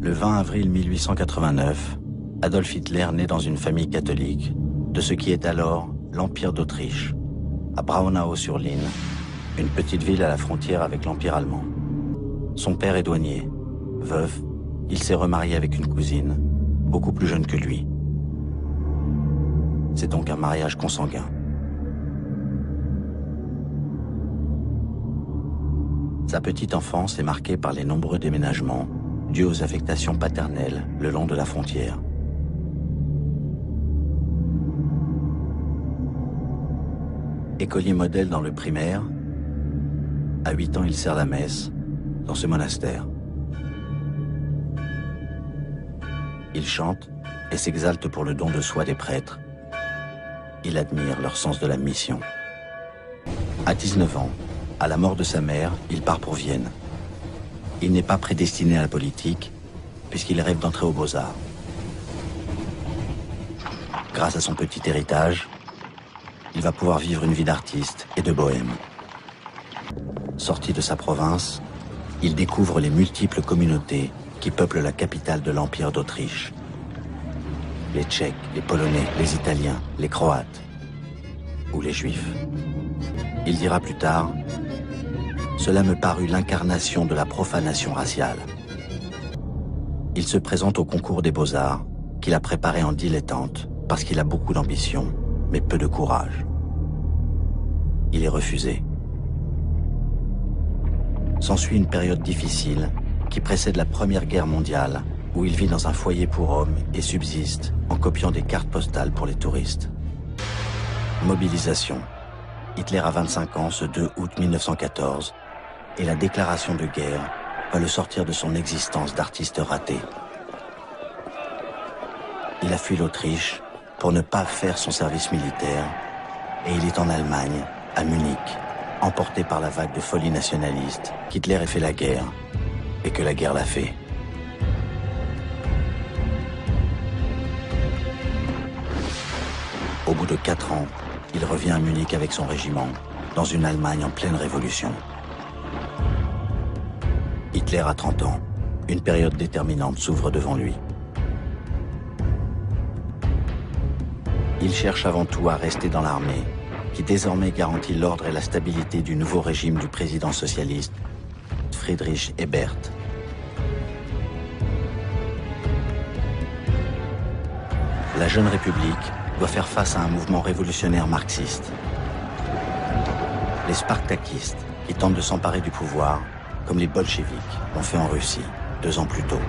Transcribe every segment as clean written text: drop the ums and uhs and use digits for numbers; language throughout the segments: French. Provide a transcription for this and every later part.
Le 20 avril 1889, Adolf Hitler naît dans une famille catholique de ce qui est alors l'Empire d'Autriche, à Braunau-sur-Linn, une petite ville à la frontière avec l'Empire allemand. Son père est douanier. Veuf, il s'est remarié avec une cousine, beaucoup plus jeune que lui. C'est donc un mariage consanguin. Sa petite enfance est marquée par les nombreux déménagements dus aux affectations paternelles le long de la frontière. Écolier modèle dans le primaire, à 8 ans il sert la messe dans ce monastère. Il chante et s'exalte pour le don de soi des prêtres. Il admire leur sens de la mission. À 19 ans, à la mort de sa mère, il part pour Vienne. Il n'est pas prédestiné à la politique, puisqu'il rêve d'entrer aux Beaux-Arts. Grâce à son petit héritage, il va pouvoir vivre une vie d'artiste et de bohème. Sorti de sa province, il découvre les multiples communautés qui peuplent la capitale de l'Empire d'Autriche. Les Tchèques, les Polonais, les Italiens, les Croates ou les Juifs. Il dira plus tard: cela me parut l'incarnation de la profanation raciale. Il se présente au concours des Beaux-Arts, qu'il a préparé en dilettante parce qu'il a beaucoup d'ambition, mais peu de courage. Il est refusé. S'ensuit une période difficile qui précède la Première Guerre mondiale, où il vit dans un foyer pour hommes et subsiste en copiant des cartes postales pour les touristes. Mobilisation. Hitler a 25 ans ce 2 août 1914 et la déclaration de guerre va le sortir de son existence d'artiste raté. Il a fui l'Autriche pour ne pas faire son service militaire et il est en Allemagne, à Munich, emporté par la vague de folie nationaliste qu'Hitler ait fait la guerre et que la guerre l'a fait. Au bout de 4 ans, il revient à Munich avec son régiment, dans une Allemagne en pleine révolution. Hitler a 30 ans. Une période déterminante s'ouvre devant lui. Il cherche avant tout à rester dans l'armée, qui désormais garantit l'ordre et la stabilité du nouveau régime du président socialiste, Friedrich Ebert. La jeune République doit faire face à un mouvement révolutionnaire marxiste. Les spartakistes, qui tentent de s'emparer du pouvoir, comme les bolcheviks l'ont fait en Russie 2 ans plus tôt.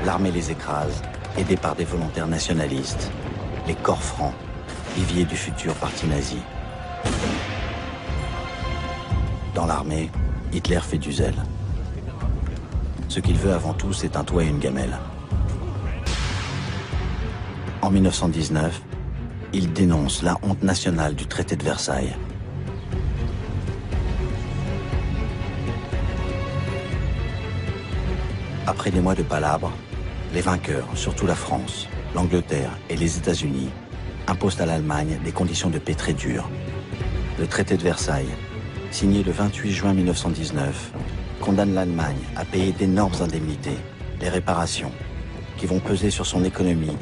L'armée les écrase, aidée par des volontaires nationalistes, les corps francs, viviers du futur parti nazi. Dans l'armée, Hitler fait du zèle. Ce qu'il veut avant tout, c'est un toit et une gamelle. En 1919, il dénonce la honte nationale du traité de Versailles. Après des mois de palabres, les vainqueurs, surtout la France, l'Angleterre et les États-Unis, imposent à l'Allemagne des conditions de paix très dures. Le traité de Versailles, signé le 28 juin 1919, condamne l'Allemagne à payer d'énormes indemnités, les réparations, qui vont peser sur son économie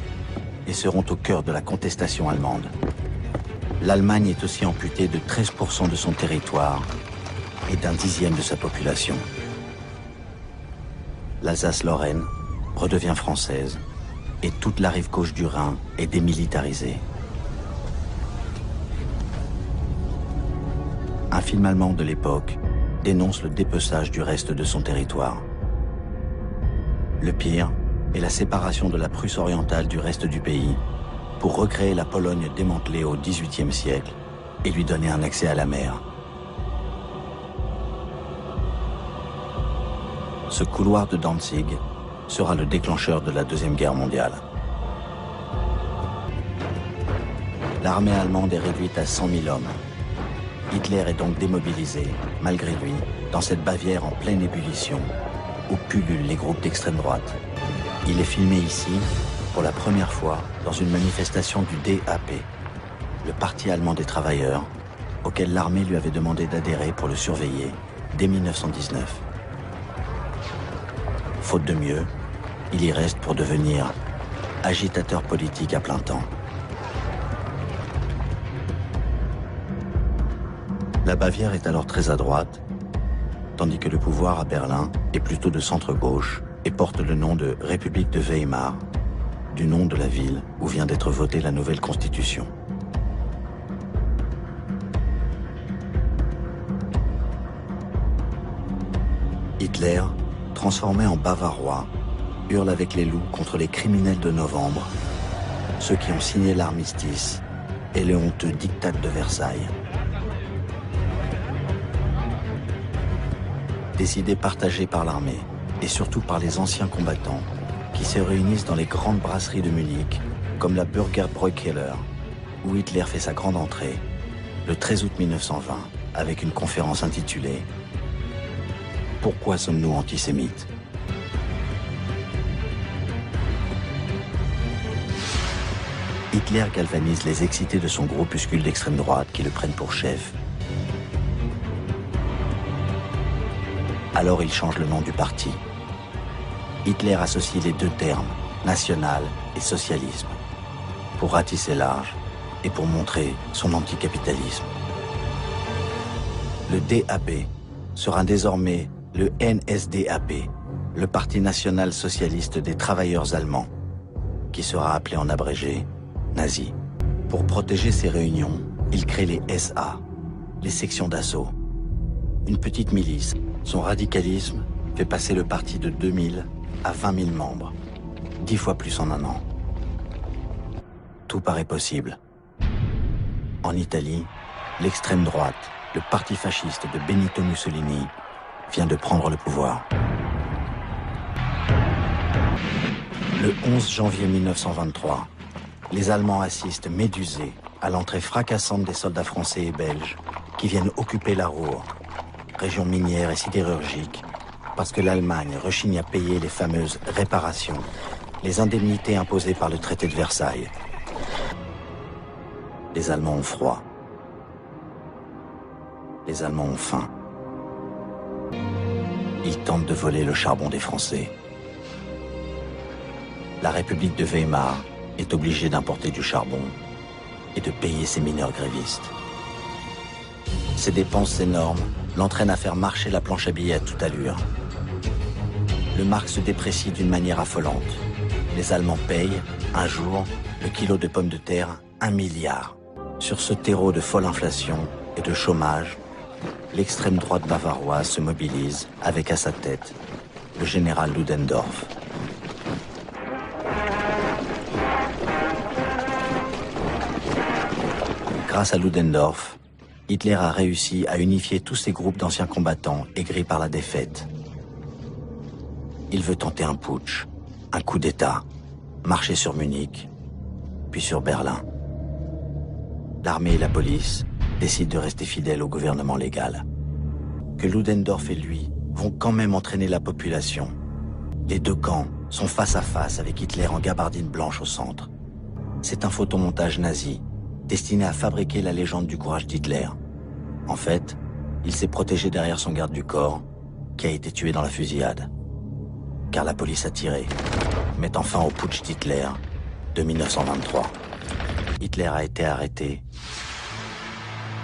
et seront au cœur de la contestation allemande. L'Allemagne est aussi amputée de 13% de son territoire et d'1/10 de sa population. L'Alsace-Lorraine redevient française et toute la rive gauche du Rhin est démilitarisée. Un film allemand de l'époque dénonce le dépeçage du reste de son territoire. Le pire est la séparation de la Prusse orientale du reste du pays pour recréer la Pologne démantelée au XVIIIe siècle et lui donner un accès à la mer. Ce couloir de Danzig sera le déclencheur de la Deuxième Guerre mondiale. L'armée allemande est réduite à 100 000 hommes. Hitler est donc démobilisé, malgré lui, dans cette Bavière en pleine ébullition, où pullulent les groupes d'extrême droite. Il est filmé ici, pour la première fois, dans une manifestation du DAP, le Parti allemand des travailleurs, auquel l'armée lui avait demandé d'adhérer pour le surveiller dès 1919. Faute de mieux, il y reste pour devenir agitateur politique à plein temps. La Bavière est alors très à droite, tandis que le pouvoir à Berlin est plutôt de centre-gauche et porte le nom de République de Weimar, du nom de la ville où vient d'être votée la nouvelle constitution. Hitler, transformé en Bavarois, hurle avec les loups contre les criminels de novembre, ceux qui ont signé l'armistice et le honteux diktat de Versailles. Des idées partagées par l'armée et surtout par les anciens combattants qui se réunissent dans les grandes brasseries de Munich, comme la Bürgerbräukeller, où Hitler fait sa grande entrée, le 13 août 1920, avec une conférence intitulée « Pourquoi sommes-nous antisémites ?» Hitler galvanise les excités de son groupuscule d'extrême droite qui le prennent pour chef. Alors il change le nom du parti. Hitler associe les deux termes, national et socialisme, pour ratisser large et pour montrer son anticapitalisme. Le DAP sera désormais le NSDAP, le Parti national socialiste des travailleurs allemands, qui sera appelé en abrégé nazi. Pour protéger ces réunions, il crée les SA, les sections d'assaut. Une petite milice. Son radicalisme fait passer le parti de 2000 à 20 000 membres, 10 fois plus en un an. Tout paraît possible. En Italie, l'extrême droite, le parti fasciste de Benito Mussolini, vient de prendre le pouvoir. Le 11 janvier 1923, les Allemands assistent médusés à l'entrée fracassante des soldats français et belges qui viennent occuper la Ruhr, région minière et sidérurgique, parce que l'Allemagne rechigne à payer les fameuses réparations, les indemnités imposées par le traité de Versailles. Les Allemands ont froid. Les Allemands ont faim. Ils tentent de voler le charbon des Français. La République de Weimar est obligée d'importer du charbon et de payer ses mineurs grévistes. Ces dépenses énormes l'entraînent à faire marcher la planche à billets à toute allure. Le mark se déprécie d'une manière affolante. Les Allemands payent, un jour, le kilo de pommes de terre 1 milliard. Sur ce terreau de folle inflation et de chômage, l'extrême droite bavaroise se mobilise avec à sa tête le général Ludendorff. Grâce à Ludendorff, Hitler a réussi à unifier tous ces groupes d'anciens combattants aigris par la défaite. Il veut tenter un putsch, un coup d'État, marcher sur Munich, puis sur Berlin. L'armée et la police décident de rester fidèles au gouvernement légal. Que Ludendorff et lui vont quand même entraîner la population. Les deux camps sont face à face avec Hitler en gabardine blanche au centre. C'est un photomontage nazi destiné à fabriquer la légende du courage d'Hitler. En fait, il s'est protégé derrière son garde du corps, qui a été tué dans la fusillade. Car la police a tiré, mettant fin au putsch d'Hitler de 1923. Hitler a été arrêté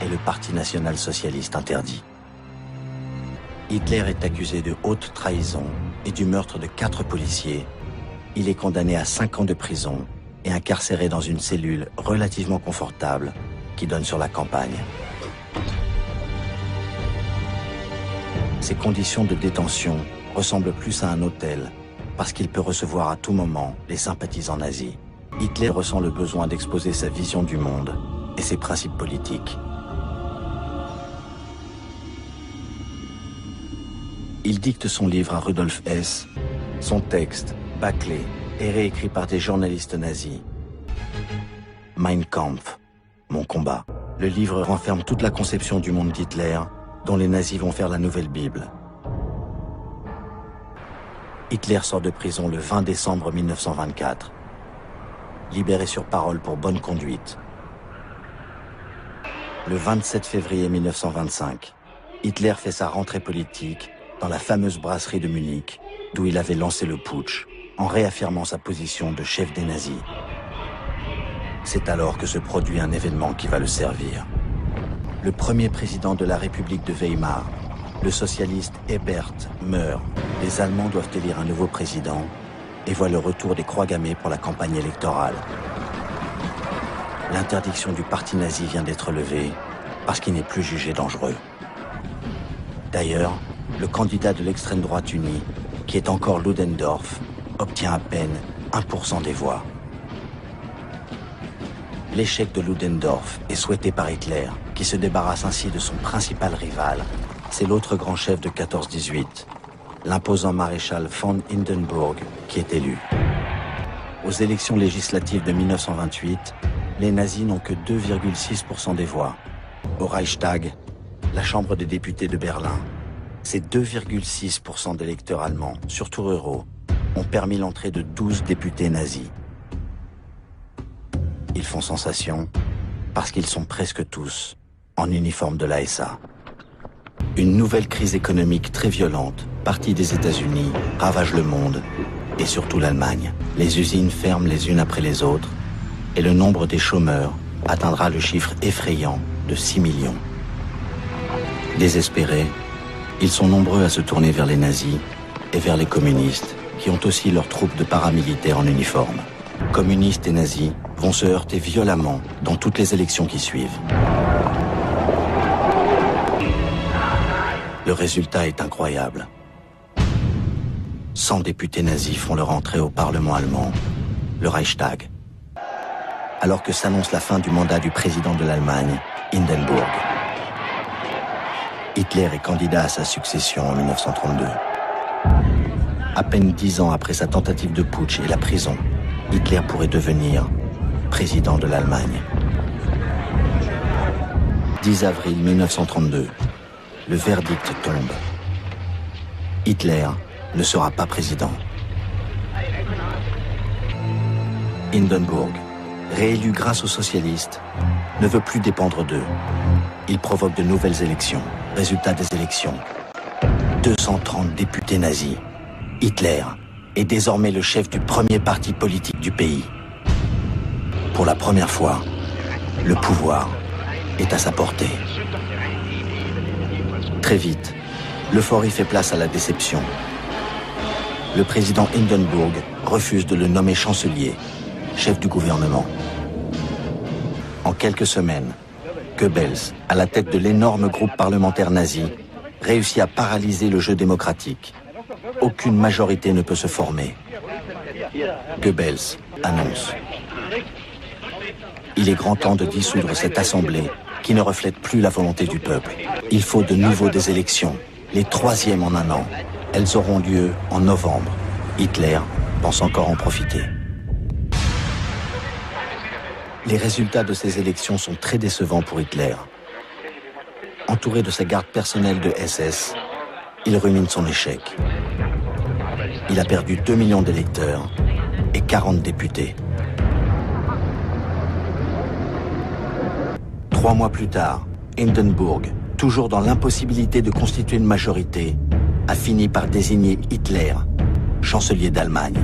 et le Parti national-socialiste interdit. Hitler est accusé de haute trahison et du meurtre de 4 policiers. Il est condamné à 5 ans de prison et incarcéré dans une cellule relativement confortable qui donne sur la campagne. Ces conditions de détention ressemblent plus à un hôtel parce qu'il peut recevoir à tout moment les sympathisants nazis. Hitler ressent le besoin d'exposer sa vision du monde et ses principes politiques. Il dicte son livre à Rudolf Hess. Son texte, bâclé, est réécrit par des journalistes nazis. Mein Kampf, mon combat. Le livre renferme toute la conception du monde d'Hitler, dont les nazis vont faire la nouvelle Bible. Hitler sort de prison le 20 décembre 1924. Libéré sur parole pour bonne conduite. Le 27 février 1925, Hitler fait sa rentrée politique dans la fameuse brasserie de Munich, d'où il avait lancé le putsch, en réaffirmant sa position de chef des nazis. C'est alors que se produit un événement qui va le servir. Le premier président de la République de Weimar, le socialiste Ebert, meurt. Les Allemands doivent élire un nouveau président et voient le retour des croix gammées pour la campagne électorale. L'interdiction du parti nazi vient d'être levée parce qu'il n'est plus jugé dangereux. D'ailleurs, le candidat de l'extrême droite unie, qui est encore Ludendorff, obtient à peine 1% des voix. L'échec de Ludendorff est souhaité par Hitler, qui se débarrasse ainsi de son principal rival. C'est l'autre grand chef de 14-18, l'imposant maréchal von Hindenburg, qui est élu. Aux élections législatives de 1928, les nazis n'ont que 2,6% des voix. Au Reichstag, la Chambre des députés de Berlin, ces 2,6% d'électeurs allemands, surtout ruraux, ont permis l'entrée de 12 députés nazis. Ils font sensation parce qu'ils sont presque tous en uniforme de la SA. Une nouvelle crise économique très violente, partie des États-Unis, ravage le monde et surtout l'Allemagne. Les usines ferment les unes après les autres et le nombre des chômeurs atteindra le chiffre effrayant de 6 millions. Désespérés, ils sont nombreux à se tourner vers les nazis et vers les communistes, qui ont aussi leurs troupes de paramilitaires en uniforme. Communistes et nazis vont se heurter violemment dans toutes les élections qui suivent. Le résultat est incroyable. 100 députés nazis font leur entrée au Parlement allemand, le Reichstag, alors que s'annonce la fin du mandat du président de l'Allemagne, Hindenburg. Hitler est candidat à sa succession en 1932. À peine 10 ans après sa tentative de putsch et la prison, Hitler pourrait devenir président de l'Allemagne. 10 avril 1932, le verdict tombe. Hitler ne sera pas président. Hindenburg, réélu grâce aux socialistes, ne veut plus dépendre d'eux. Il provoque de nouvelles élections. Résultat des élections, 230 députés nazis. Hitler est désormais le chef du premier parti politique du pays. Pour la première fois, le pouvoir est à sa portée. Très vite, l'euphorie fait place à la déception. Le président Hindenburg refuse de le nommer chancelier, chef du gouvernement. En quelques semaines, Goebbels, à la tête de l'énorme groupe parlementaire nazi, réussit à paralyser le jeu démocratique. Aucune majorité ne peut se former. Goebbels annonce: il est grand temps de dissoudre cette assemblée qui ne reflète plus la volonté du peuple. Il faut de nouveau des élections, les troisièmes en un an. Elles auront lieu en novembre. Hitler pense encore en profiter. Les résultats de ces élections sont très décevants pour Hitler. Entouré de sa garde personnelle de SS, il rumine son échec. Il a perdu 2 millions d'électeurs et 40 députés. 3 mois plus tard, Hindenburg, toujours dans l'impossibilité de constituer une majorité, a fini par désigner Hitler chancelier d'Allemagne.